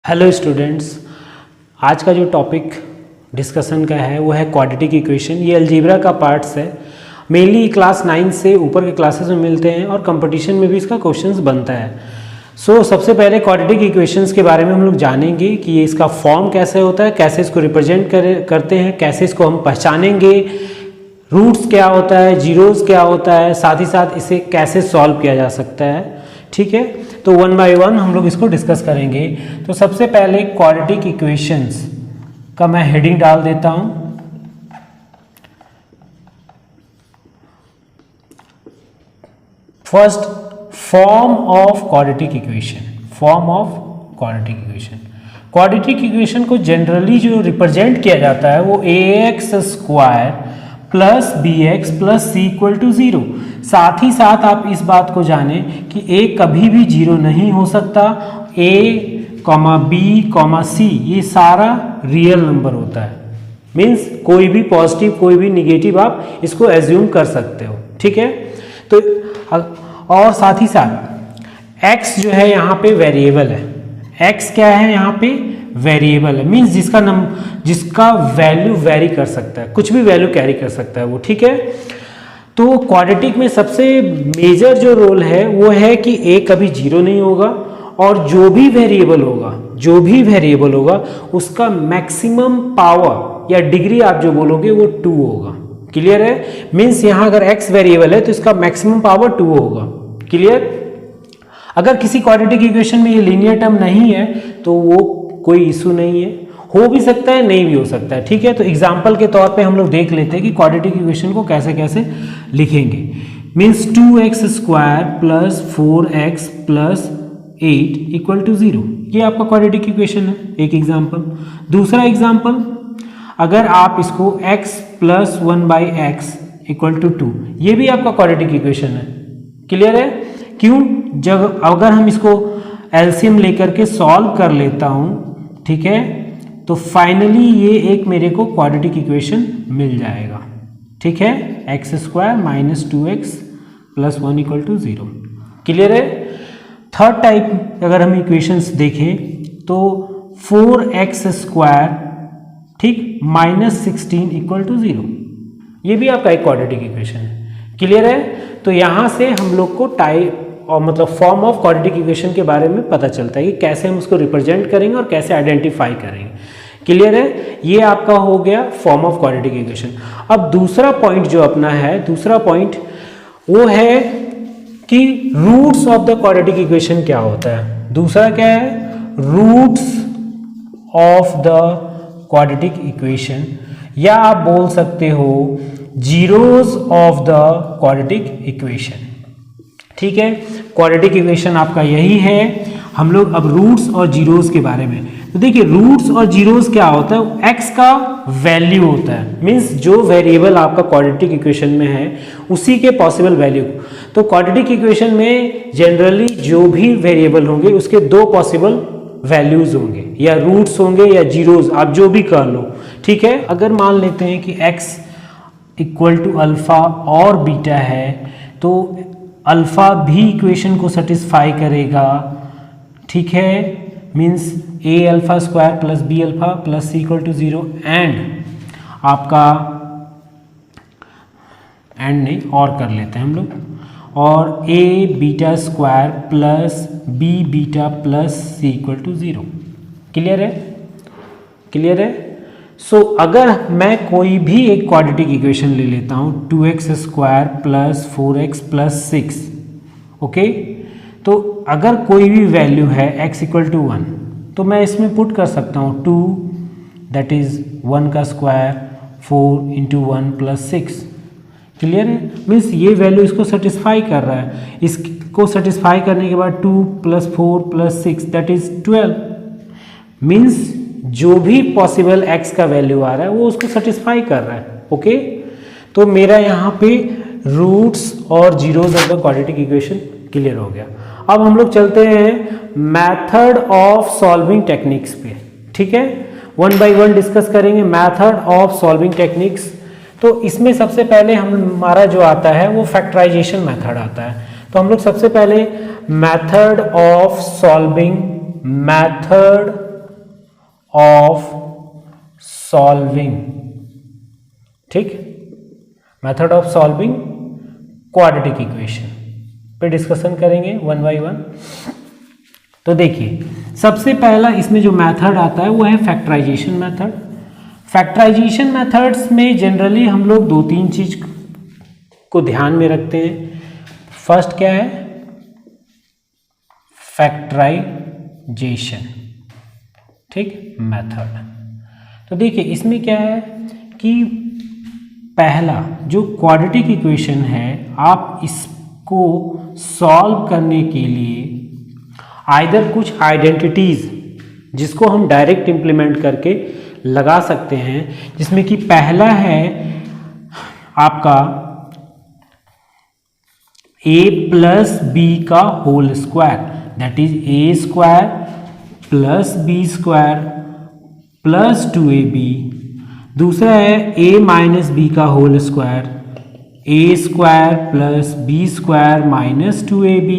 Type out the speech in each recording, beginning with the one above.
Hello students, आज का जो टॉपिक डिस्कशन का है वो है क्वाड्रेटिक इक्वेशन। ये अलजेब्रा का पार्ट्स है। मेनली क्लास 9 से ऊपर के क्लासेस में मिलते हैं और कंपटीशन में भी इसका क्वेश्चंस बनता है। सबसे पहले क्वाड्रेटिक इक्वेशंस के बारे में हम लोग जानेंगे कि ये इसका फॉर्म कैसे होता है, कैसे इसको रिप्रेजेंट करते हैं, कैसे इसको हम पहचानेंगे, रूट्स क्या होता है, जीरोस क्या होता है, साथ ही साथ इसे कैसे सॉल्व किया जा सकता है। ठीक है, तो वन बाय वन हम लोग इसको डिस्कस करेंगे। तो सबसे पहले क्वाड्रेटिक इक्वेशंस का मैं हेडिंग डाल देता हूं। First, form of quadratic equation. Form of quadratic equation, quadratic equation को जनरली जो रिप्रेजेंट किया जाता है वो ax square plus bx plus c equal to 0। साथ ही साथ आप इस बात को जानें कि a कभी भी 0 नहीं हो सकता। a, b, c ये सारा रियल नंबर होता है। मीन्स कोई भी पॉजिटिव कोई भी निगेटिव आप इसको एज्यूम कर सकते हो। ठीक है, तो और साथ ही साथ x जो है यहाँ पे वेरिएबल है। x क्या है यहाँ पे? वेरिएबल है। मीन्स जिसका वैल्यू वेरी कर सकता है, कुछ भी वैल्यू कैरी कर सकता है वो। ठीक है, तो क्वाड्रेटिक में सबसे मेजर जो रोल है वो है कि a कभी 0 नहीं होगा और जो भी वेरिएबल होगा उसका मैक्सिमम पावर या डिग्री आप जो बोलोगे वो 2 होगा। क्लियर है? मीन्स यहाँ अगर x वेरिएबल है तो इसका मैक्सिमम पावर 2 होगा। क्लियर? अगर किसी क्वाड्रेटिक इक्वेशन में ये लीनियर टर्म नहीं है तो वो कोई इशू नहीं है, हो भी सकता है नहीं भी हो सकता है। ठीक है, तो एग्जाम्पल के तौर पे हम लोग देख लेते हैं कि क्वाड्रेटिक इक्वेशन को कैसे कैसे लिखेंगे। Means 2x square plus 4x plus 8 equal to 0, ये आपका क्वाड्रेटिक इक्वेशन है, एक एग्जाम्पल। दूसरा एग्जाम्पल, अगर आप इसको x plus 1/x equal to 2, ये भी आपका क्वाड्रेटिक इक्वेशन है। क्लियर है? क्यों? जब अगर हम इसको एलसीएम लेकर के सॉल्व कर लेता हूं, ठीक है, तो फाइनली ये एक मेरे को क्वाड्रेटिक इक्वेशन मिल जाएगा। ठीक है, x square minus 2x plus 1 equal to 0। Clear है? थर्ड टाइप अगर हम इक्वेशंस देखें तो 4x स्क्वायर ठीक माइनस 16 इक्वल टू 0, ये भी आपका एक क्वाड्रेटिक इक्वेशन है। क्लियर है? तो यहाँ से हम लोग को टाइप और मतलब फॉर्म ऑफ क्वाड्रेटिक इक्वेशन के बारे में पता चलता है कि कैसे हम उसको रिप्रेजेंट करेंगे और कैसे आइडेंटिफाई करेंगे। क्लियर है? ये आपका हो गया फॉर्म ऑफ क्वाड्रेटिक इक्वेशन। अब दूसरा पॉइंट जो अपना है, दूसरा पॉइंट वो है कि roots of the quadratic equation क्या होता है। दूसरा क्या है? Roots of the quadratic equation, या आप बोल सकते हो zeros of the quadratic equation. ठीक है, क्वाड्रेटिक इक्वेशन आपका यही है। हम लोग अब रूट्स और जीरोस के बारे में, तो देखिए रूट्स और जीरोस क्या होता है? x का वैल्यू होता है। मींस जो वेरिएबल आपका क्वाड्रेटिक इक्वेशन में है उसी के पॉसिबल वैल्यू। तो क्वाड्रेटिक इक्वेशन में जनरली जो भी वेरिएबल होंगे उसके दो पॉसिबल वैल्यूज होंगे, या रूट्स होंगे या जीरोस, आप जो भी कर लो। ठीक है, अगर मान लेते हैं कि x इक्वल टू अल्फा और बीटा है तो अल्फा भी इक्वेशन को सेटिस्फाई करेगा। ठीक है, means a alpha square plus b alpha plus c equal to 0 and आपका एंड नहीं और कर लेते हैं हम लोग, और a beta square plus b beta plus c equal to 0। Clear है? क्लियर है? अगर मैं कोई भी एक क्वाड्रेटिक इक्वेशन ले लेता हूँ 2x square plus 4x plus 6, okay, तो अगर कोई भी वैल्यू है x इक्वल टू 1 तो मैं इसमें पुट कर सकता हूँ 2 दैट इज 1 का स्क्वायर 4 इंटू 1 प्लस 6। क्लियर है? मीन्स ये वैल्यू इसको सेटिस्फाई कर रहा है। इसको सेटिस्फाई करने के बाद 2 plus 4 plus 6 that is 12। Means जो भी पॉसिबल x का वैल्यू आ रहा है वो उसको सेटिस्फाई कर रहा है। ओके, तो मेरा यहाँ पे रूट्स और zeros of the quadratic equation clear हो गया। अब हम लोग चलते हैं मेथड ऑफ सॉल्विंग टेक्निक्स पे। ठीक है, वन बाय वन डिस्कस करेंगे मेथड ऑफ सॉल्विंग टेक्निक्स। तो इसमें सबसे पहले हमारा जो आता है वो फैक्टराइजेशन मेथड आता है। तो हम लोग सबसे पहले method of solving method of solving, ठीक, method of solving quadratic equation पे डिस्कशन करेंगे वन बाय वन। तो देखिए, सबसे पहला इसमें जो मेथड आता है वो है फैक्टराइजेशन मेथड। फैक्टराइजेशन मेथड्स में जनरली हम लोग दो तीन चीज को ध्यान में रखते हैं। फर्स्ट क्या है, फैक्टराइजेशन, ठीक, मेथड। तो देखिए इसमें क्या है कि पहला जो क्वाड्रेटिक इक्वेशन है, आप इसको सॉल्व करने के लिए आइदर कुछ आइडेंटिटीज जिसको हम डायरेक्ट इंप्लीमेंट करके लगा सकते हैं, जिसमें कि पहला है आपका a प्लस बी का whole square, that is A square plus B square plus 2ab। दूसरा है a माइनस बी का whole square, A square plus B square minus 2ab,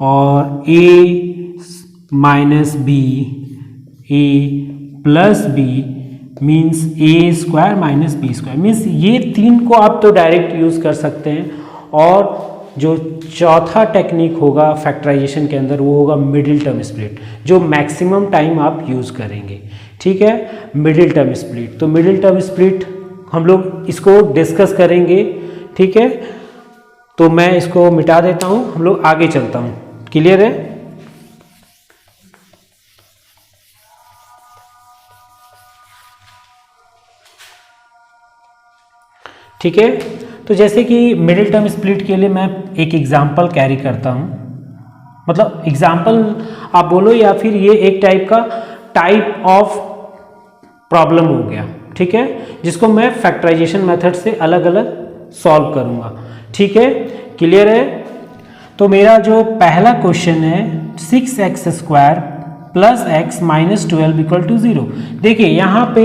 और a minus B A plus B means A square minus B square. Means ये तीन को आप तो direct use कर सकते हैं, और जो चौथा टेक्निक होगा फैक्टराइजेशन के अंदर वो होगा मिडिल टर्म स्प्लिट, जो मैक्सिमम टाइम आप यूज़ करेंगे, ठीक है, मिडिल टर्म स्प्लिट। तो मिडिल टर्म स्प्लिट हम लोग इसको डिस्कस करेंगे, ठीक है। तो मैं इसको मिटा देता हूँ, हम लोग आगे चलता हूँ, क्लियर है। ठीक है, तो जैसे कि मिडिल टर्म स्प्लिट के लिए मैं एक एग्जांपल कैरी करता हूँ, मतलब एग्जांपल आप बोलो या फिर ये एक टाइप ऑफ प्रॉब्लम हो गया, ठीक है, जिसको मैं फैक्टराइजेशन मेथड से अलग अलग सॉल्व करूँगा, ठीक है, क्लियर है। तो मेरा जो पहला क्वेश्चन है 6x square plus x minus 12 equal to 0। देखिए यहाँ पे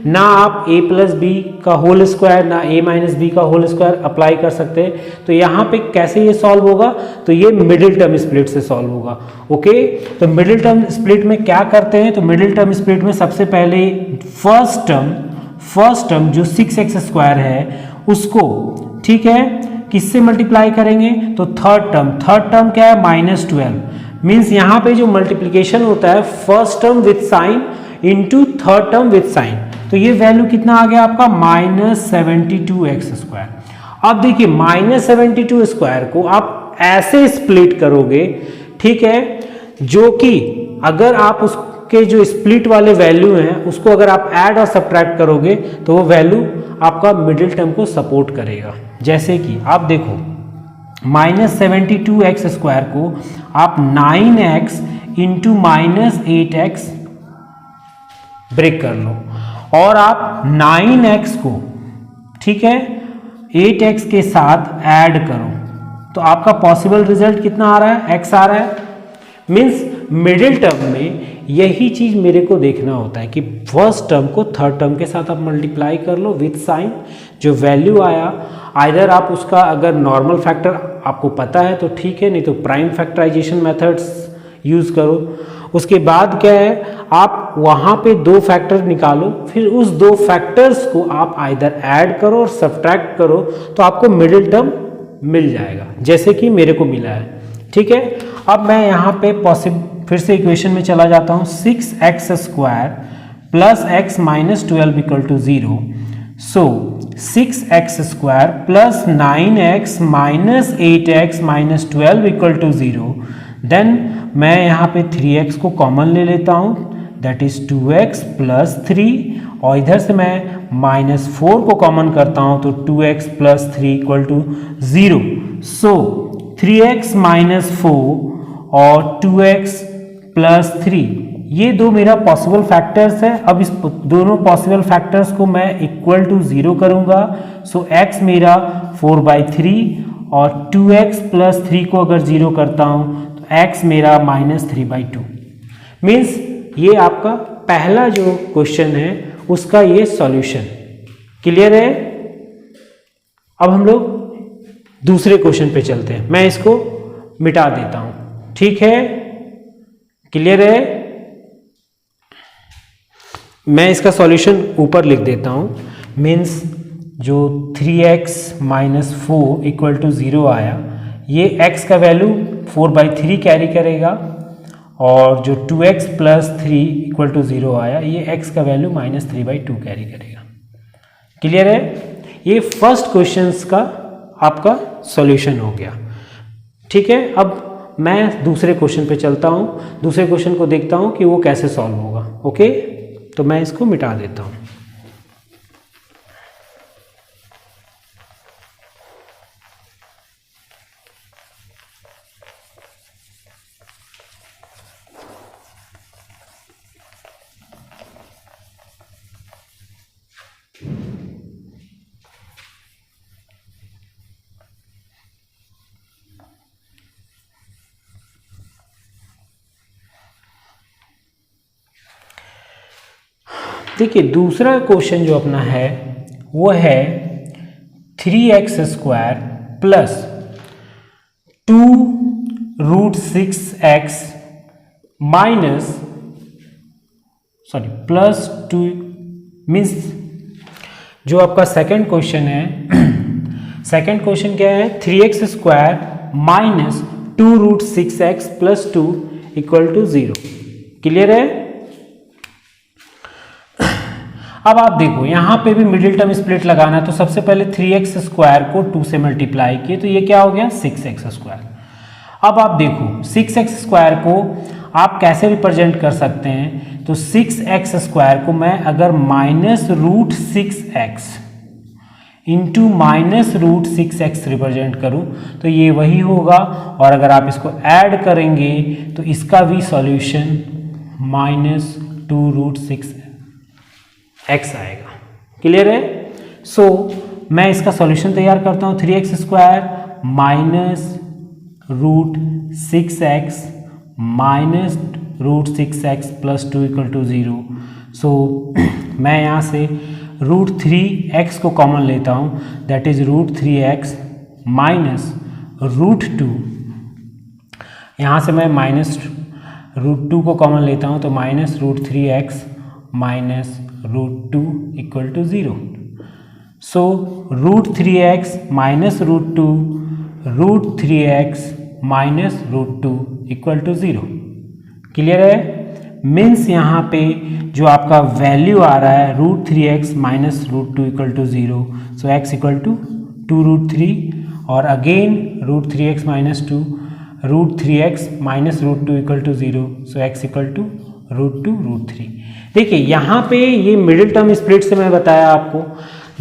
ना आप a प्लस बी का होल स्क्वायर ना a माइनस बी का होल स्क्वायर अप्लाई कर सकते हैं। तो यहाँ पे कैसे ये सॉल्व होगा, तो ये मिडिल टर्म स्प्लिट से सॉल्व होगा। ओके, तो मिडिल टर्म स्प्लिट में क्या करते हैं, तो मिडिल टर्म स्प्लिट में सबसे पहले फर्स्ट टर्म जो 6x स्क्वायर है उसको, ठीक है, किससे मल्टीप्लाई करेंगे, तो थर्ड टर्म क्या है, माइनस 12। मीन्स यहाँ पे जो मल्टीप्लीकेशन होता है first term with sign into third term with sign, तो ये वैल्यू कितना आ गया आपका, -72x स्क्वायर। अब देखिए -72 स्क्वायर को आप ऐसे स्प्लिट करोगे, ठीक है, जो कि अगर आप उसके जो स्प्लिट वाले वैल्यू हैं उसको अगर आप ऐड और सब्ट्रैक्ट करोगे तो वो वैल्यू आपका मिडिल टर्म को सपोर्ट करेगा। जैसे कि आप देखो -72x स्क्वायर को आप 9x इंटू -8x ब्रेक कर लो, और आप 9x को, ठीक है, 8x के साथ ऐड करो, तो आपका पॉसिबल रिजल्ट कितना आ रहा है, x आ रहा है। मीन्स मिडिल टर्म में यही चीज मेरे को देखना होता है कि फर्स्ट टर्म को थर्ड टर्म के साथ आप मल्टीप्लाई कर लो विथ साइन, जो वैल्यू आया आइदर आप उसका अगर नॉर्मल फैक्टर आपको पता है तो ठीक है, नहीं तो प्राइम फैक्टराइजेशन मेथड्स यूज करो। उसके बाद क्या है, आप वहाँ पे दो फैक्टर निकालो, फिर उस दो फैक्टर्स को आप आइदर ऐड करो और सब्ट्रैक्ट करो, तो आपको मिडिल टर्म मिल जाएगा, जैसे कि मेरे को मिला है, ठीक है। अब मैं यहाँ पे फिर से इक्वेशन में चला जाता हूँ, 6x square plus x minus 12 equal to 0। So 6x square plus 9x minus 8x minus 12 equal to 0। Then मैं यहाँ पे 3x को कॉमन ले लेता हूँ, दैट इज 2x प्लस 3, और इधर से मैं -4 को कॉमन करता हूँ तो 2x plus 3 equal to 0। So 3x minus 4 और 2x प्लस 3, ये दो मेरा पॉसिबल फैक्टर्स है। अब इस दोनों पॉसिबल फैक्टर्स को मैं इक्वल टू 0 करूंगा। सो x मेरा 4/3 और 2x प्लस 3 को अगर 0 करता हूं तो x मेरा -3/2। मीन्स ये आपका पहला जो क्वेश्चन है उसका ये सॉल्यूशन। क्लियर है। अब हम लोग दूसरे क्वेश्चन पे चलते हैं, मैं इसको मिटा देता हूं, ठीक है, क्लियर है। मैं इसका सॉल्यूशन ऊपर लिख देता हूँ। मीन्स जो 3x माइनस 4 इक्वल टू 0 आया, ये x का वैल्यू 4/3 कैरी करेगा, और जो 2x प्लस 3 इक्वल टू 0 आया, ये x का वैल्यू -3/2 कैरी करेगा। क्लियर है? ये फर्स्ट क्वेश्चंस का आपका सॉल्यूशन हो गया। ठीक है, अब मैं दूसरे क्वेश्चन पे चलता हूँ, दूसरे क्वेश्चन को देखता हूँ कि वो कैसे सॉल्व होगा। ओके, तो मैं इसको मिटा देता हूँ। देखिए, दूसरा क्वेश्चन जो अपना है वो है 3x² plus 2√6x minus plus 2 means जो आपका सेकंड क्वेश्चन है, सेकंड क्वेश्चन क्या है? 3x² minus 2√6x plus 2 equal to 0। Clear है? अब आप देखो, यहाँ पे भी मिडिल टर्म स्प्लिट लगाना है, तो सबसे पहले 3x² को 2 से मल्टीप्लाई किए, तो ये क्या हो गया? 6x²। अब आप देखो 6x² को आप कैसे रिप्रेजेंट कर सकते हैं? तो 6x² को मैं अगर -√6x इंटू -√6x रिप्रेजेंट करूँ तो ये वही होगा, और अगर आप इसको ऐड करेंगे तो इसका भी सॉल्यूशन -2√6x आएगा। क्लियर है? सो मैं इसका सॉल्यूशन तैयार करता हूँ। 3x² minus √6x minus √6x plus 2 equal to 0। So मैं यहाँ से √3x को कॉमन लेता हूँ, दैट इज √3x माइनस √2। यहाँ से मैं -√2 को कॉमन लेता हूँ, तो -√3x minus √2 equal to 0। So √3x minus √2, √3x minus √2 equal to 0। Clear है? मीन्स यहाँ पे जो आपका वैल्यू आ रहा है √3x minus √2 equal to 0, so x equal to 2√3, और again √3x minus 2, √3x minus √2 equal to 0, so x equal to √2√3। देखिए, यहाँ पे ये मिडिल टर्म स्प्लिट से मैं बताया आपको।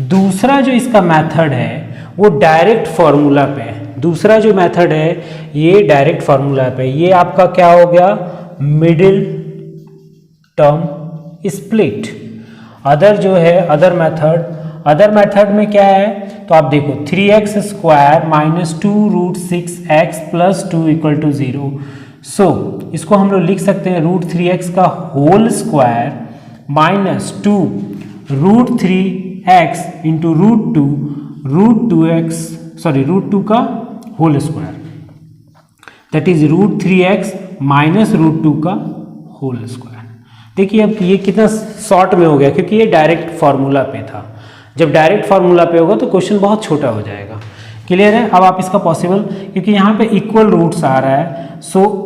दूसरा जो इसका मेथड है वो डायरेक्ट फार्मूला पे है। दूसरा जो मेथड है ये डायरेक्ट फार्मूला पे, ये आपका क्या हो गया? Middle term split. अदर जो है अदर मेथड में क्या है? तो आप देखो 3x² minus 2√6x plus 2 equal to 0। So इसको हम लोग लिख सकते हैं √3x का whole square minus 2√3x into √2 का whole square, that is √3x minus √2 का होल स्क्वायर। देखिए, अब ये कितना शॉर्ट में हो गया, क्योंकि ये डायरेक्ट फार्मूला पे था। जब डायरेक्ट फार्मूला पे होगा तो क्वेश्चन बहुत छोटा हो जाएगा। क्लियर है? अब आप इसका पॉसिबल, क्योंकि यहाँ पे इक्वल रूट्स आ रहा है, so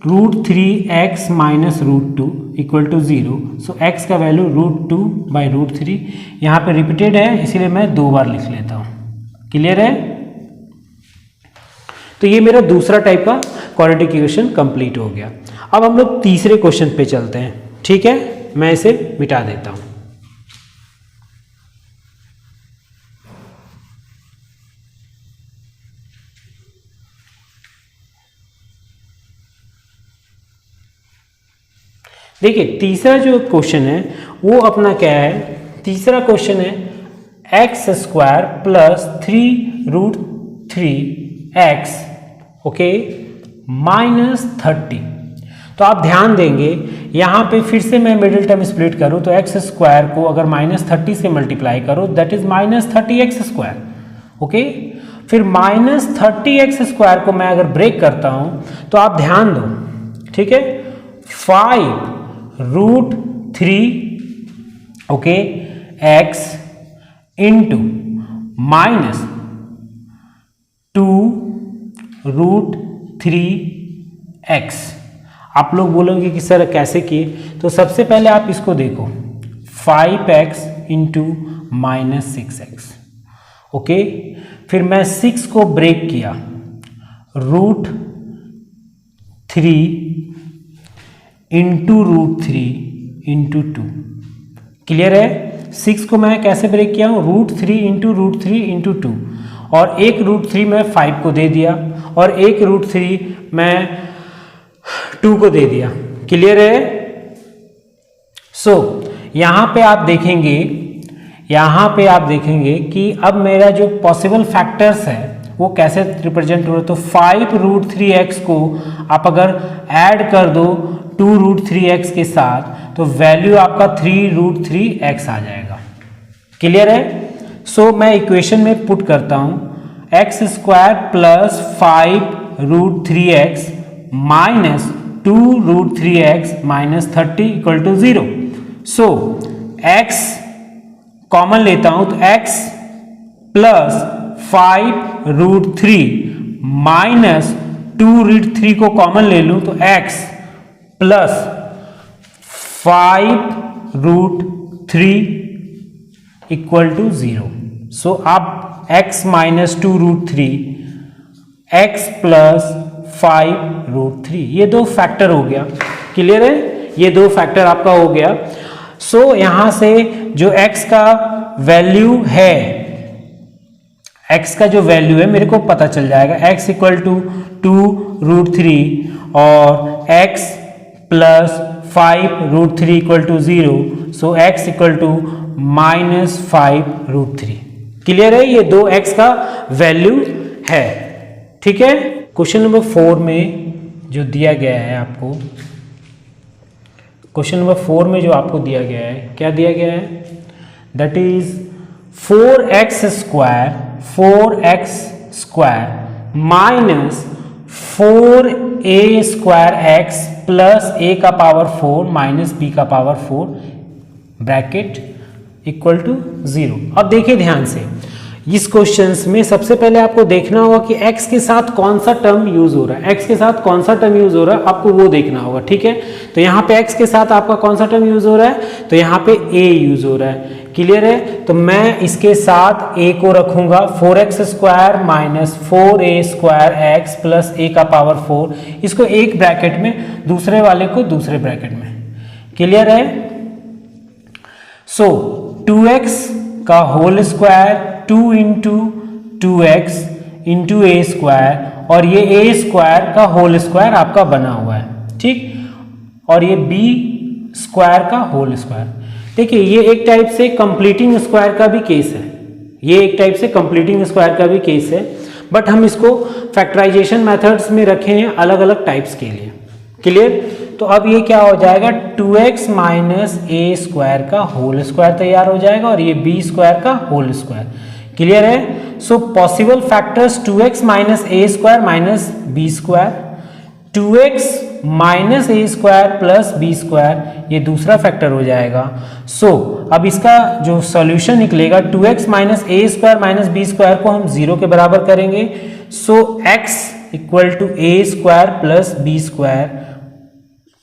√3x minus √2 equal to 0। So x का वैल्यू √2/√3 यहाँ पे रिपीटेड है, इसीलिए मैं 2 बार लिख लेता हूँ। क्लियर है? तो ये मेरा दूसरा टाइप का क्वाड्रेटिक इक्वेशन कंप्लीट हो गया। अब हम लोग तीसरे क्वेश्चन पे चलते हैं। ठीक है, मैं इसे मिटा देता हूँ। देखिए, तीसरा जो क्वेश्चन है वो अपना क्या है? तीसरा क्वेश्चन है x² plus 3√3x okay minus 30। तो आप ध्यान देंगे यहाँ पे फिर से मैं मिडिल टर्म स्प्लिट करूँ तो x² को अगर -30 से मल्टीप्लाई करो दैट इज -30x²। ओके, फिर -30x² को मैं अगर ब्रेक करता हूँ तो आप ध्यान दो, ठीक है, 5√3 okay, x into minus 2√3x। आप लोग बोलोगे कि सर कैसे किए, तो सबसे पहले आप इसको देखो, 5x into minus 6x। Okay, फिर मैं 6 को ब्रेक किया, √3 इंटू √3 क्लियर है। 6 को मैं कैसे ब्रेक किया हूँ, √3 और एक √3 मैं 5 को दे दिया और एक √3 मैं 2 को दे दिया। क्लियर है। सो यहाँ पे आप देखेंगे कि अब मेरा जो पॉसिबल फैक्टर्स है वो कैसे रिप्रेजेंट हो रहा है। तो 5√3x को आप अगर ऐड कर दो 2√3x के साथ तो वैल्यू आपका 3√3x आ जाएगा। क्लियर है। सो मैं इक्वेशन में पुट करता हूं x² plus 5√3x minus 2√3x minus 30 equal to 0। So x common लेता हूं तो x प्लस 5√3 माइनस 2√3 को कॉमन ले लूं तो x प्लस 5√3 इक्वल टू 0। सो अब x माइनस 2√3 x प्लस 5√3 ये दो फैक्टर हो गया। क्लियर है, ये दो फैक्टर आपका हो गया। सो यहां से जो x का वैल्यू है, x का जो वैल्यू है मेरे को पता चल जाएगा, x इक्वल टू 2√3 और x plus 5√3 equal to 0। So x equal to minus 5√3। Clear है, ये दो x का वैल्यू है। ठीक है। क्वेश्चन नंबर 4 में जो दिया गया है आपको, क्वेश्चन नंबर 4 में जो आपको दिया गया है, क्या दिया गया है, that is 4x² minus 4a² plus a का पावर 4 माइनस b का पावर 4 ब्रैकेट इक्वल टू 0। अब देखिए ध्यान से, इस क्वेश्चंस में सबसे पहले आपको देखना होगा कि x के साथ कौन सा टर्म यूज हो रहा है, x के साथ कौन सा टर्म यूज हो रहा है आपको वो देखना होगा। ठीक है, तो यहाँ पे x के साथ आपका कौन सा टर्म यूज हो रहा है, तो यहाँ पे a यूज हो रहा है। क्लियर है, तो मैं इसके साथ a को रखूंगा 4x² minus 4a² plus a का पावर 4, इसको एक ब्रैकेट में, दूसरे वाले को दूसरे ब्रैकेट में। क्लियर है। सो 2x का whole square 2 into 2x into a² और ये a² का होल स्क्वायर आपका बना हुआ है। ठीक, और ये b² का होल स्क्वायर। देखिए ये एक टाइप से कंप्लीटिंग स्क्वायर का भी केस है, ये एक टाइप से कंप्लीटिंग स्क्वायर का भी केस है, बट हम इसको फैक्टराइजेशन मेथड्स में रखे हैं अलग अलग टाइप्स के लिए। क्लियर। तो अब ये क्या हो जाएगा, 2x माइनस a² का होल स्क्वायर तैयार हो जाएगा और ये b² का होल स्क्वायर। क्लियर है। So possible factors 2x minus a² minus b², 2x minus a² plus b², ये दूसरा फैक्टर हो जाएगा। सो अब इसका जो सॉल्यूशन निकलेगा 2x minus a² minus b² को हम 0 के बराबर करेंगे। So x equal to a² plus b²।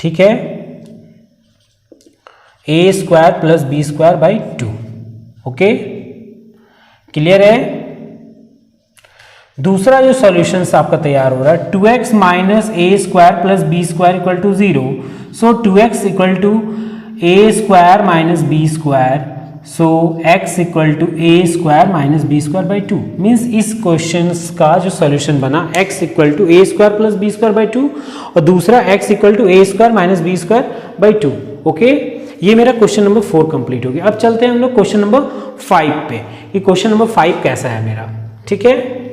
ठीक है, a² plus b² by 2। Okay, clear है। दूसरा जो सॉल्यूशन आपका तैयार हो रहा है 2x minus a² plus b² equal to 0। So 2x equal to a² minus b²। So x equal to a² minus b² by 2 means इस क्वेश्चन का जो सॉल्यूशन बना x equal to a² plus b² by 2 और दूसरा x equal to a² minus b² by 2। Okay, ये मेरा question number 4 complete हो गया। अब चलते हैं हम लोग क्वेश्चन नंबर 5 पे कि क्वेश्चन नंबर 5 कैसा है मेरा। ठीक है,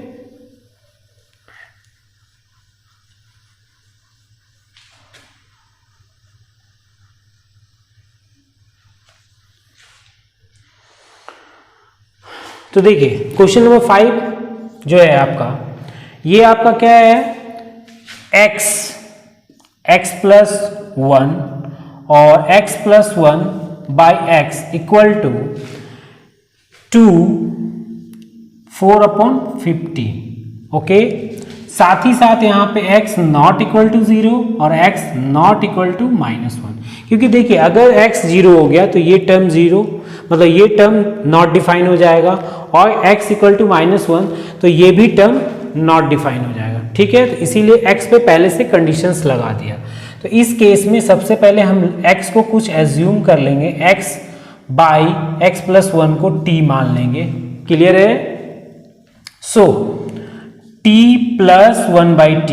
तो देखिए क्वेश्चन नंबर 5 जो है आपका, ये आपका क्या है, x प्लस 1 और x plus 1 by X equal to 4/15। Okay, साथ ही साथ यहाँ पे x नॉट इक्वल टू 0 और x नॉट इक्वल टू -1, क्योंकि देखिए अगर x 0 हो गया तो ये टर्म 0, मतलब ये टर्म नॉट डिफाइन हो जाएगा, और x इक्वल टू -1 तो ये भी टर्म नॉट डिफाइन हो जाएगा। ठीक है, तो इसीलिए x पे पहले से कंडीशंस लगा दिया। तो इस केस में सबसे पहले हम x को कुछ एज्यूम कर लेंगे, x बाई x+1 को t मान लेंगे। क्लियर है? सो t + 1/t,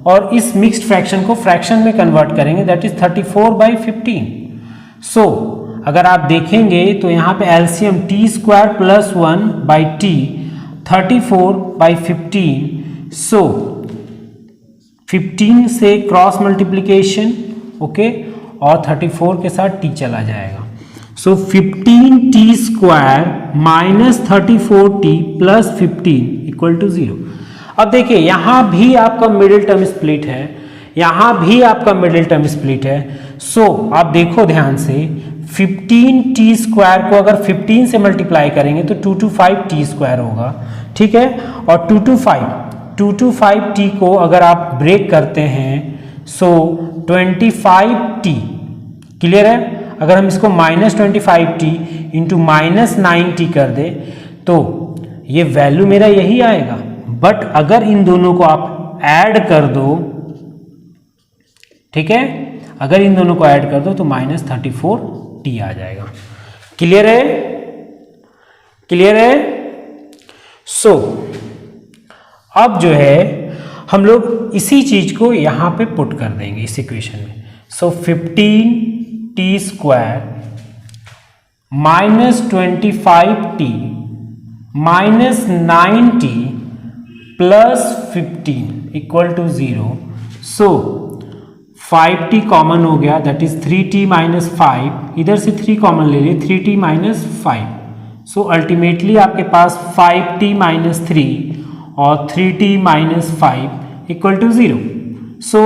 और इस मिक्स्ड फ्रैक्शन को फ्रैक्शन में कन्वर्ट करेंगे, दैट इज 34/15। सो अगर आप देखेंगे तो यहाँ पे एलसीएम t² + 1/t 34/15। सो 15 से क्रॉस मल्टीप्लीकेशन, ओके, और 34 के साथ t चला जाएगा। सो 15t² - 34t + 15 इक्वल टू 0। अब देखिए यहां भी आपका मिडिल टर्म स्प्लिट है, यहां भी आपका मिडिल टर्म स्प्लिट है। सो आप देखो ध्यान से, 15t² को अगर 15 से मल्टीप्लाई करेंगे तो 225t² होगा। ठीक है, और 225t को अगर आप ब्रेक करते हैं सो 25t। क्लियर है? अगर हम इसको -25t इंटू -9t कर दे तो ये वैल्यू मेरा यही आएगा। बट अगर इन दोनों को आप ऐड कर दो, ठीक है, अगर इन दोनों को ऐड कर दो तो -34t आ जाएगा। क्लियर है? क्लियर है? सो अब जो है हम लोग इसी चीज को यहां पे पुट कर देंगे इस इक्वेशन में। So 15t² -25t -9t + 15 equal to 0। So 5t common हो गया, दैट इज 3t - 5, इधर से 3 कॉमन ले लिए, 3t - 5। सो अल्टीमेटली आपके पास 5t - 3 और 3t - 5 equal to 0। So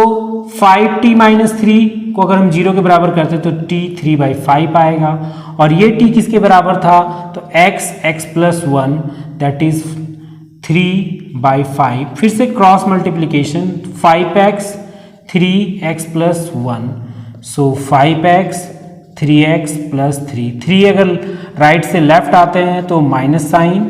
5t - 3 को अगर हम 0 के बराबर करते तो t 3/5 आएगा, और ये t किसके बराबर था? तो x+1 दैट इज 3/5। फिर से क्रॉस मल्टीप्लीकेशन, 5x 3x+1, सो 5x 3x + 3। 3 अगर राइट से लेफ्ट आते हैं तो माइनस साइन,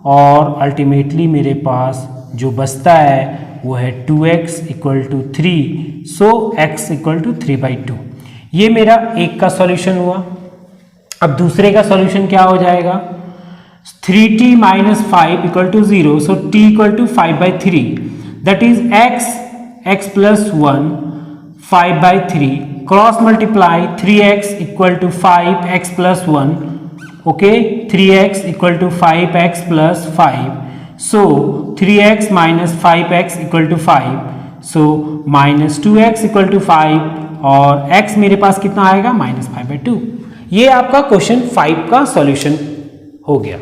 और अल्टीमेटली मेरे पास जो बचता है वो है 2x = 3। सो x = 3/2। ये मेरा एक का सॉल्यूशन हुआ। अब दूसरे का सॉल्यूशन क्या हो जाएगा? 3t - 5 = 0, so t = 5/3, that is x+1 5/3 cross multiply 3x = 5x+1, okay, 3x = 5x + 5। So 3x - 5x = 5, so -2x = 5, और x मेरे पास कितना आएगा? -5/2। ये आपका क्वेश्चन 5 का सॉल्यूशन हो गया।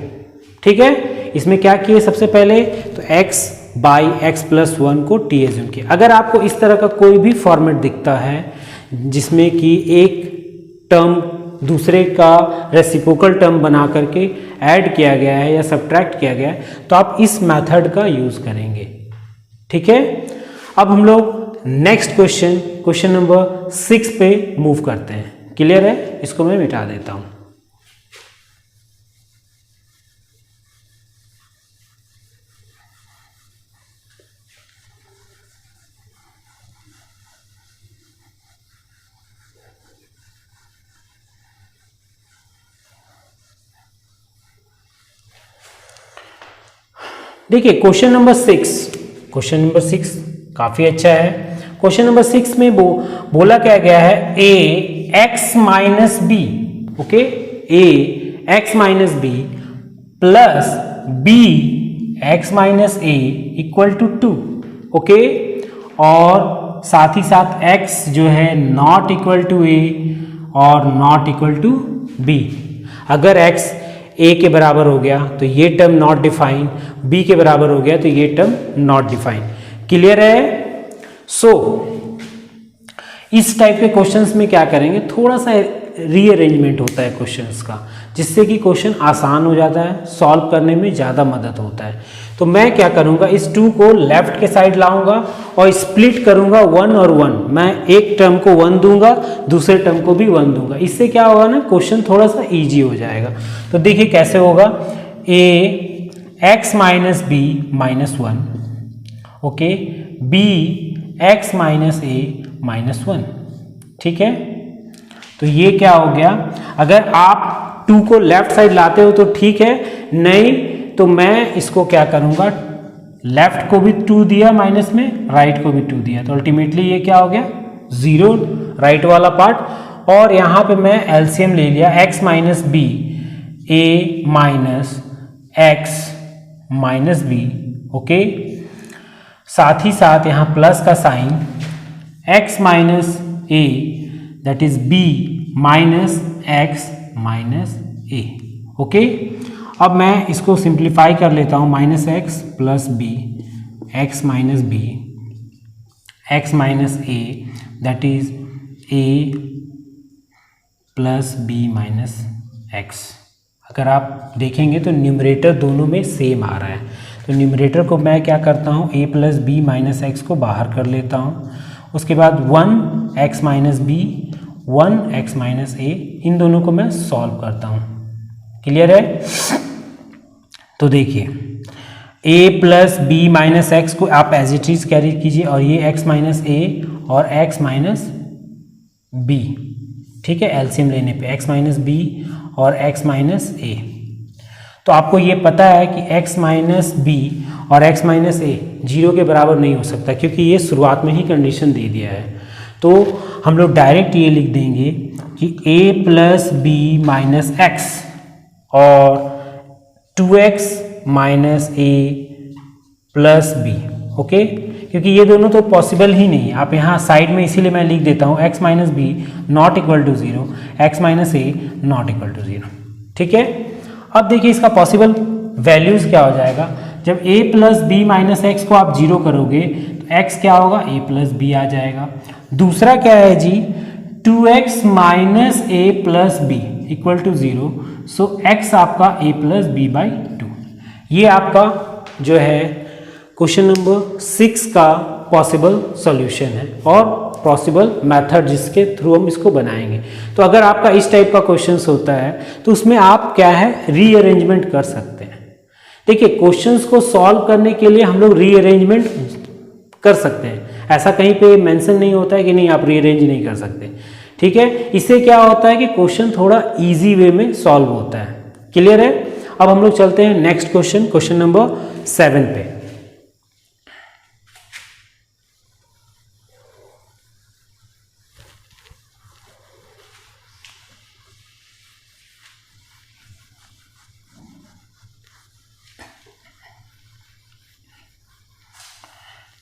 ठीक है, इसमें क्या किए सबसे पहले तो x बाई x+1 को t एज्यूम किया। अगर आपको इस तरह का कोई भी फॉर्मेट दिखता है जिसमें कि एक टर्म दूसरे का रेसिप्रोकल टर्म बना करके ऐड किया गया है या सब्ट्रैक्ट किया गया है, तो आप इस मेथड का यूज करेंगे। ठीक है, अब हम लोग नेक्स्ट क्वेश्चन नंबर 6 पे मूव करते हैं। क्लियर है? इसको मैं मिटा देता हूं। देखिए क्वेश्चन नंबर 6 काफी अच्छा है। क्वेश्चन नंबर 6 में बोला क्या गया है? a x - b, okay, a x - b plus b x - a equal to 2, okay, और साथ ही साथ x जो है नॉट इक्वल टू a और नॉट इक्वल टू b। अगर x a के बराबर हो गया तो ये टर्म नॉट डिफाइन, b के बराबर हो गया तो ये टर्म नॉट डिफाइन। क्लियर है? सो इस टाइप के क्वेश्चंस में क्या करेंगे, थोड़ा सा रीअरेंजमेंट होता है क्वेश्चंस का, जिससे कि क्वेश्चन आसान हो जाता है, सॉल्व करने में ज़्यादा मदद होता है। तो मैं क्या करूँगा, इस 2 को लेफ्ट के साइड लाऊंगा और स्प्लिट करूँगा 1 और 1। मैं एक टर्म को 1 दूंगा, दूसरे टर्म को भी 1 दूंगा। इससे क्या होगा ना, क्वेश्चन थोड़ा सा ईजी हो जाएगा। तो देखिए कैसे होगा, A X minus B minus 1, okay, B X minus A minus 1, ठीक है। तो ये क्या हो गया, अगर आप 2 को लेफ्ट साइड लाते हो तो ठीक है, नहीं तो मैं इसको क्या करूँगा, लेफ्ट को भी 2 दिया माइनस में, राइट को भी 2 दिया, तो अल्टीमेटली ये क्या हो गया 0 राइट वाला पार्ट। और यहाँ पे मैं एलसीएम ले लिया, x minus B A minus X minus B, okay. साथ ही साथ यहाँ प्लस का sign, x minus A that is b minus x minus A, okay. अब मैं इसको सिंप्लीफाई कर लेता हूँ, minus X plus B X minus B X minus A that is A plus B minus X. अगर आप देखेंगे तो न्यूमरेटर दोनों में सेम आ रहा है, तो न्यूमरेटर को मैं क्या करता हूँ, A plus B minus X को बाहर कर लेता हूँ। उसके बाद 1 X minus B 1 X minus A, इन दोनों को मैं सॉल्व करता हूँ। क्लियर है। तो देखिए a plus B minus X को आप एज इट इज कैरी कीजिए, और ये x माइनस ए और x माइनस बी, ठीक है, एलसीएम लेने पे x माइनस बी और x माइनस ए। तो आपको ये पता है कि x माइनस बी और x माइनस ए 0 के बराबर नहीं हो सकता, क्योंकि ये शुरुआत में ही कंडीशन दे दिया है। तो हम लोग डायरेक्ट ये लिख देंगे कि a plus B minus X और 2x minus A plus B, okay, क्योंकि ये दोनों तो पॉसिबल ही नहीं है। आप यहाँ साइड में इसीलिए मैं लिख देता हूँ x minus B not equal to 0, X minus A not equal to 0, ठीक है। अब देखिए इसका पॉसिबल वैल्यूज क्या हो जाएगा, जब a plus B minus X को आप 0 करोगे तो x क्या होगा, a प्लस बी आ जाएगा। दूसरा क्या है जी, 2x minus A plus B equal to 0, so x आपका a प्लस बी बाई 2। ये आपका जो है क्वेश्चन नंबर 6 का पॉसिबल सॉल्यूशन है और पॉसिबल मेथड जिसके थ्रू हम इसको बनाएंगे। तो अगर आपका इस टाइप का क्वेश्चंस होता है तो उसमें आप क्या है रीअरेंजमेंट कर सकते हैं। देखिए क्वेश्चंस को सॉल्व करने के लिए हम लोग रीअरेंजमेंट कर सकते हैं, ऐसा कहीं पे मेंशन नहीं होता है कि नहीं आप रीअरेंज नहीं कर सकते, ठीक है। इससे क्या होता है कि क्वेश्चन थोड़ा इजी वे में सॉल्व होता है। क्लियर है। अब हम लोग चलते हैं नेक्स्ट क्वेश्चन, क्वेश्चन नंबर 7 पे।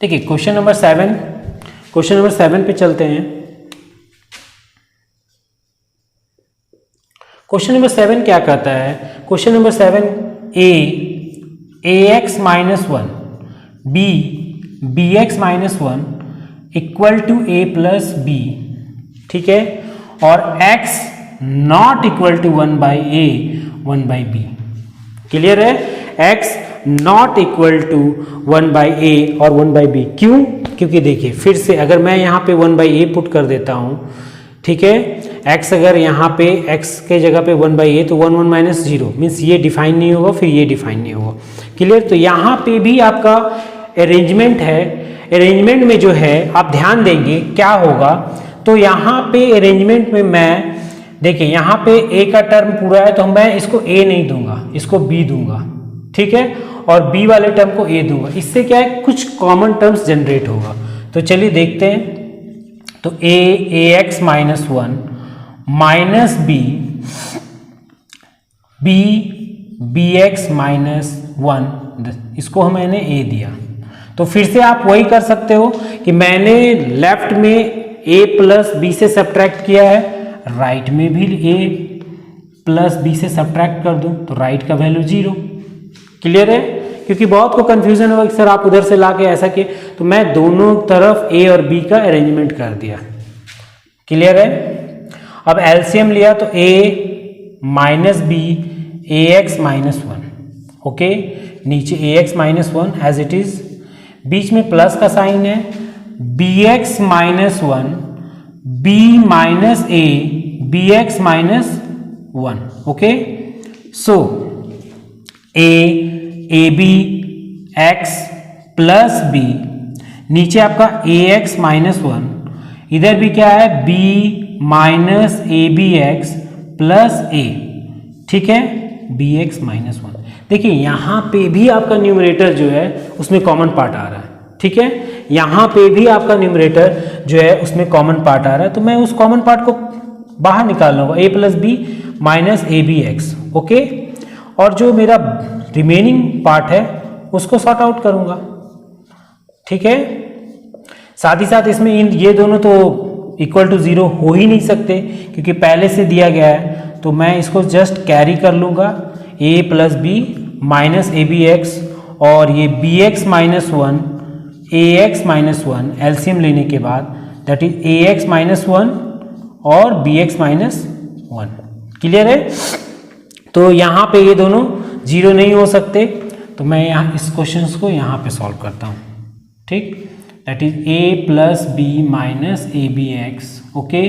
देखिए क्वेश्चन नंबर 7 पे चलते हैं। क्वेश्चन नंबर 7 क्या कहता है, question number 7 A X minus 1 B X minus 1 equal to A plus B, ठीक है, और x not equal to 1 by A 1 by B. Clear है। x not equal to 1 by A और 1 बाई बी। क्यों? क्योंकि देखिए फिर से अगर मैं यहाँ पे 1 बाई ए पुट कर देता हूँ, ठीक है, x अगर यहाँ पे x के जगह पे 1 बाई ए तो 1 1 माइनस 0 मीन्स ये डिफाइन नहीं होगा, फिर ये डिफाइन नहीं होगा। क्लियर। तो यहाँ पे भी आपका अरेंजमेंट है, अरेंजमेंट में जो है आप ध्यान देंगे क्या होगा। तो यहाँ पे अरेंजमेंट में मैं देखिए यहाँ पे a का टर्म पूरा है तो मैं इसको a नहीं दूंगा, इसको b दूंगा, ठीक है, और b वाले टर्म को a दूंगा। इससे क्या है कुछ कॉमन टर्म्स जनरेट होगा। तो चलिए देखते हैं। तो a x minus 1 minus b x minus 1, इसको मैंने a दिया। तो फिर से आप वही कर सकते हो कि मैंने लेफ्ट में a प्लस बी से सब्ट्रैक्ट किया है, राइट में भी a प्लस बी से सब्ट्रैक्ट कर दूं तो राइट का वैल्यू 0। क्लियर है। क्योंकि बहुत को कंफ्यूजन होगा कि सर आप उधर से लाके ऐसा किए, तो मैं दोनों तरफ a और b का अरेंजमेंट कर दिया। क्लियर है। अब एलसीएम लिया तो a minus B A X minus one, okay, नीचे A X minus one as it is, बीच में प्लस का साइन है, B X minus one B minus B X minus one, okay. So A B X plus B, नीचे आपका ए X minus one, इधर भी क्या है B minus A B X plus A, ठीक है, बी एक्स माइनस वन। देखिए यहाँ पे भी आपका न्यूमरेटर जो है उसमें कॉमन पार्ट आ रहा है, ठीक है, यहाँ पे भी आपका न्यूमरेटर जो है उसमें कॉमन पार्ट आ रहा है, तो मैं उस कॉमन पार्ट को बाहर निकाल लूँगा, A plus B minus A B X, okay, और जो मेरा रिमेनिंग पार्ट है उसको सॉर्ट आउट करूँगा, ठीक है। साथ ही साथ इसमें ये दोनों तो इक्वल टू जीरो हो ही नहीं सकते क्योंकि पहले से दिया गया है, तो मैं इसको जस्ट कैरी कर लूँगा, A plus B minus A B X, और ये B X minus one A X minus one LCM लेने के बाद that is A X minus one और B X minus one, clear है। तो यहाँ पे ये दोनों जीरो नहीं हो सकते, तो मैं यहाँ इस क्वेश्चन को यहाँ पे सॉल्व करता हूँ, ठीक, that is A plus B minus A B X, okay,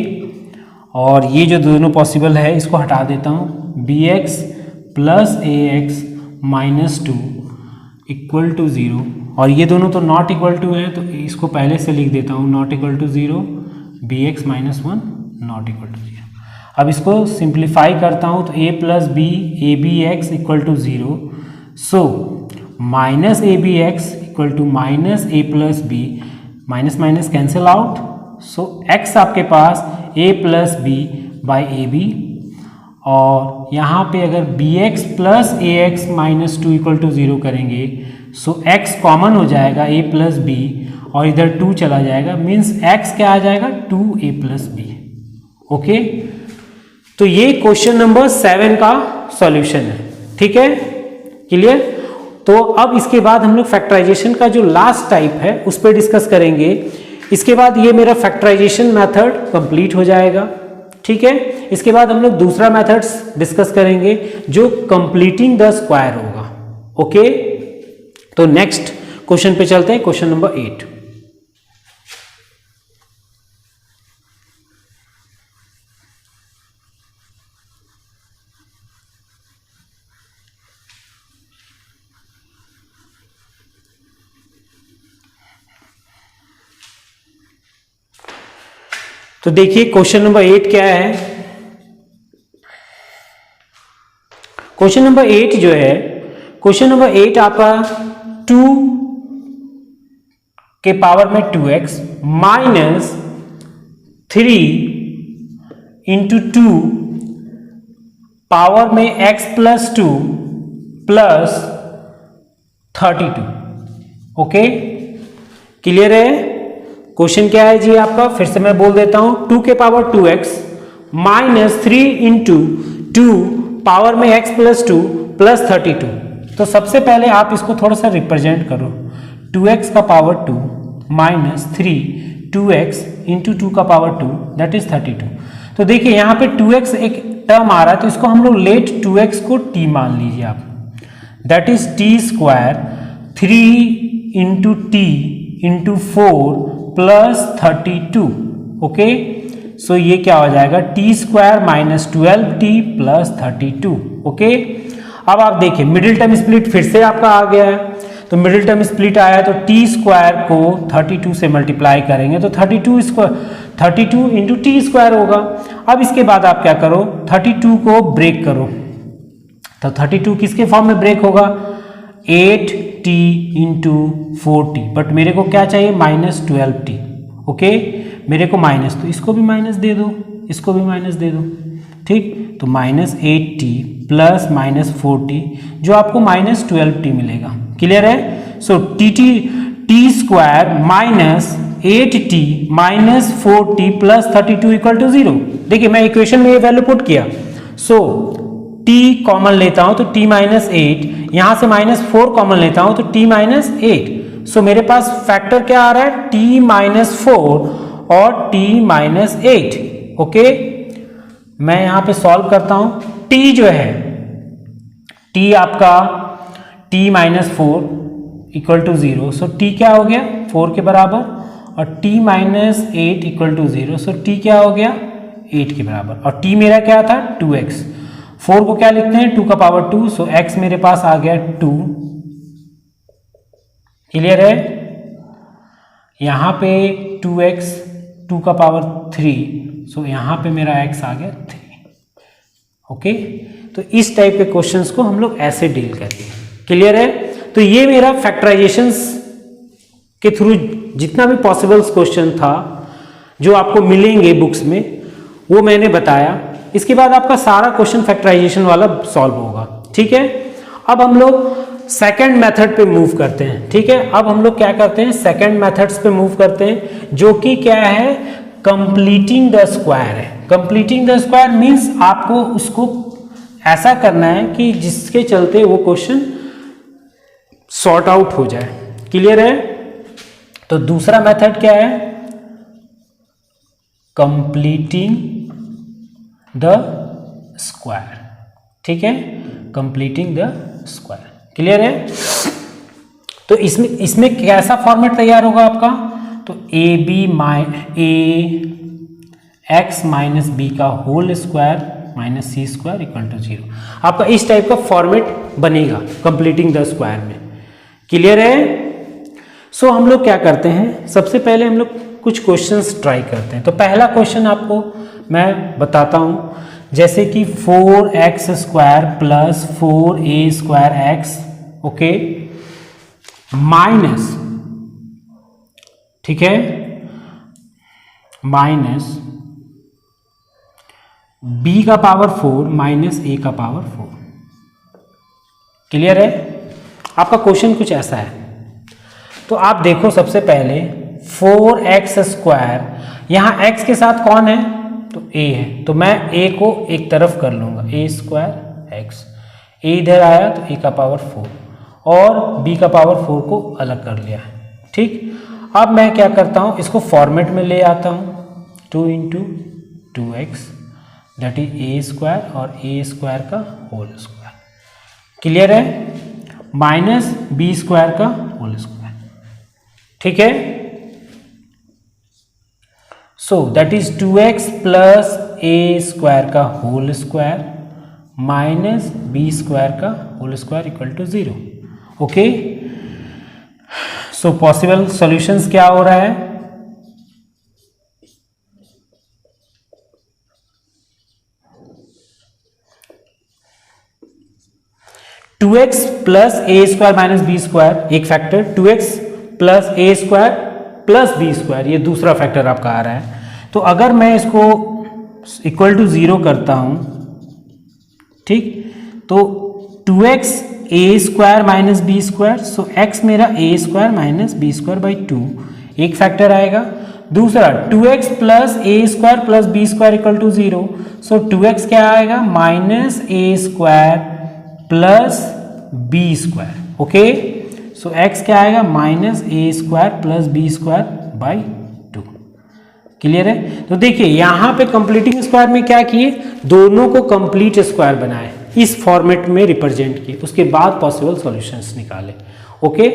और ये जो दोनों पॉसिबल है इसको हटा देता हूँ, B X plus A X minus two equal to zero, और ये दोनों तो नॉट इक्वल टू है तो इसको पहले से लिख देता हूँ, not equal to zero, B X minus one not equal to zero. अब इसको सिंप्लीफाई करता हूँ तो a plus B A B X equal to zero, so minus A B X equal to minus A plus B, minus minus cancel out, so x आपके पास a plus B by A B, और यहाँ पे अगर B X plus A X minus two equal to zero करेंगे, so x common हो जाएगा a plus B और इधर 2 चला जाएगा, मीन्स x क्या आ जाएगा 2a प्लस बी, ओके। तो ये क्वेश्चन नंबर 7 का सॉल्यूशन है, ठीक है, क्लियर। तो अब इसके बाद हम लोग फैक्टराइजेशन का जो लास्ट टाइप है उस पर डिस्कस करेंगे, इसके बाद ये मेरा फैक्टराइजेशन मेथड कंप्लीट हो जाएगा, ठीक है। इसके बाद हम लोग दूसरा मेथड्स डिस्कस करेंगे जो कंप्लीटिंग द स्क्वायर होगा, ओके। तो नेक्स्ट क्वेश्चन पे चलते हैं, क्वेश्चन नंबर 8। तो देखिए क्वेश्चन नंबर 8 क्या है। क्वेश्चन नंबर 8 जो है, क्वेश्चन नंबर 8 आपका 2 के पावर में 2x माइनस 3 इंटू 2 पावर में x plus 2 plus 32, okay, clear है। क्वेश्चन क्या है जी आपका, फिर से मैं बोल देता हूं, 2 के power 2x minus 3 into 2 power में x प्लस 2 प्लस 32। तो सबसे पहले आप इसको थोड़ा सा रिप्रेजेंट करो, 2x का पावर 2 माइनस 3 2x इंटू 2 का पावर 2 दैट इज 32। तो देखिए यहाँ पे 2x एक टर्म आ रहा है, तो इसको हम लोग लेट 2x को t मान लीजिए आप, that is t square 3 into T into 4 plus 32, okay. So ये क्या हो जाएगा, T square minus 12t plus 32, okay. अब आप देखिए मिडिल टर्म स्प्लिट फिर से आपका आ गया है, तो मिडिल टर्म स्प्लिट आया है तो टी स्क्वायर को 32 से मल्टीप्लाई करेंगे तो 32 इंटू टी स्क्वायर होगा। अब इसके बाद आप क्या करो, 32 को ब्रेक करो, तो 32 किसके फॉर्म में ब्रेक होगा, 8t इंटू 4t, बट मेरे को क्या चाहिए माइनस 12t, ओके, मेरे को माइनस, तो इसको भी माइनस दे दो, इसको भी माइनस दे दो, ठीक। तो minus 8t plus minus 4t जो आपको माइनस 12t मिलेगा, क्लियर है। So T square minus 8t minus 4t plus 32 equal to 0। देखिए मैं इक्वेशन में ये वैल्यू पुट किया, सो t कॉमन लेता हूं तो t माइनस 8, यहां से माइनस 4 कॉमन लेता हूं तो t माइनस 8। सो मेरे पास फैक्टर क्या आ रहा है, t माइनस 4 और t माइनस 8, ओके। मैं यहाँ पे सॉल्व करता हूँ। t जो है, t आपका t minus 4 equal to 0, so t क्या हो गया 4 के बराबर, और t minus 8 equal to 0, so t क्या हो गया 8 के बराबर, और t मेरा क्या था 2x। 4 को क्या लिखते हैं 2 का पावर 2, सो x मेरे पास आ गया 2। क्लियर है? यहाँ पे 2x 2 का पावर 3, सो यहाँ पे मेरा x आ गया 3। ओके, तो इस टाइप के क्वेश्चंस को हम लोग ऐसे डील करेंगे। क्लियर है? तो ये मेरा फैक्टराइजेशंस के थ्रू जितना भी पॉसिबल क्वेश्चन था जो आपको मिलेंगे बुक्स में, वो मैंने बताया। इसके बाद आपका सारा क्वेश्चन फैक्टराइजेशन वाला सॉल्व होगा। ठीक है, अब हम लोग सेकंड मेथड पे मूव करते हैं। ठीक है, अब हम लोग क्या करते हैं, सेकंड मेथड्स पे मूव करते हैं, जो कि क्या है, कंप्लीटिंग द स्क्वायर है। कंप्लीटिंग द स्क्वायर मीन्स आपको उसको ऐसा करना है कि जिसके चलते वो क्वेश्चन सॉर्ट आउट हो जाए। क्लियर है? तो दूसरा मेथड क्या है, कंप्लीटिंग द स्क्वायर। ठीक है, कंप्लीटिंग द स्क्वायर। क्लियर है? तो इसमें कैसा फॉर्मेट तैयार होगा आपका, तो ए एक्स माइनस बी का whole square minus C square equal to 0। आपका इस टाइप का फॉर्मेट बनेगा कंप्लीटिंग द स्क्वायर में। क्लियर है? सो हम लोग क्या करते हैं, सबसे पहले हम लोग कुछ क्वेश्चंस ट्राई करते हैं। तो पहला क्वेश्चन आपको मैं बताता हूं, जैसे कि 4x square plus 4a square x, okay, minus, ठीक है, माइनस b का पावर 4 माइनस a का पावर 4। क्लियर है? आपका क्वेश्चन कुछ ऐसा है। तो आप देखो, सबसे पहले 4x स्क्वायर, यहां x के साथ कौन है, तो a है, तो मैं a को एक तरफ कर लूंगा, a स्क्वायर x, a इधर आया तो a का पावर 4, और b का पावर 4 को अलग कर लिया है। ठीक, अब मैं क्या करता हूं, इसको फॉर्मेट में ले आता हूं, 2 into 2x that is a square और a स्क्वायर का होल स्क्वायर। क्लियर है? माइनस b स्क्वायर का होल स्क्वायर। ठीक है, so that is 2x plus a square का whole square minus b square का whole square equal to 0। Okay, so possible solutions क्या हो रहा है, टू एक्स प्लस ए स्क्वायर माइनस बी स्क्वायर एक फैक्टर, 2x प्लस ए square plus B square ये दूसरा factor आपका आ रहा है। तो अगर मैं इसको इक्वल टू 0 करता हूं, ठीक, तो 2x a square minus B square, so x मेरा a square minus B square by 2 एक फैक्टर आएगा। दूसरा 2x plus A square plus B square equal to 0, so 2x क्या आएगा, minus a square plus B square. Okay, so x क्या आएगा, minus a square plus B square by 2। Clear है? तो देखिए यहां पे कंप्लीटिंग स्क्वायर में क्या किए, दोनों को कंप्लीट स्क्वायर बनाए, इस फॉर्मेट में रिप्रेजेंट किए, उसके बाद पॉसिबल सॉल्यूशंस निकाले। ओके,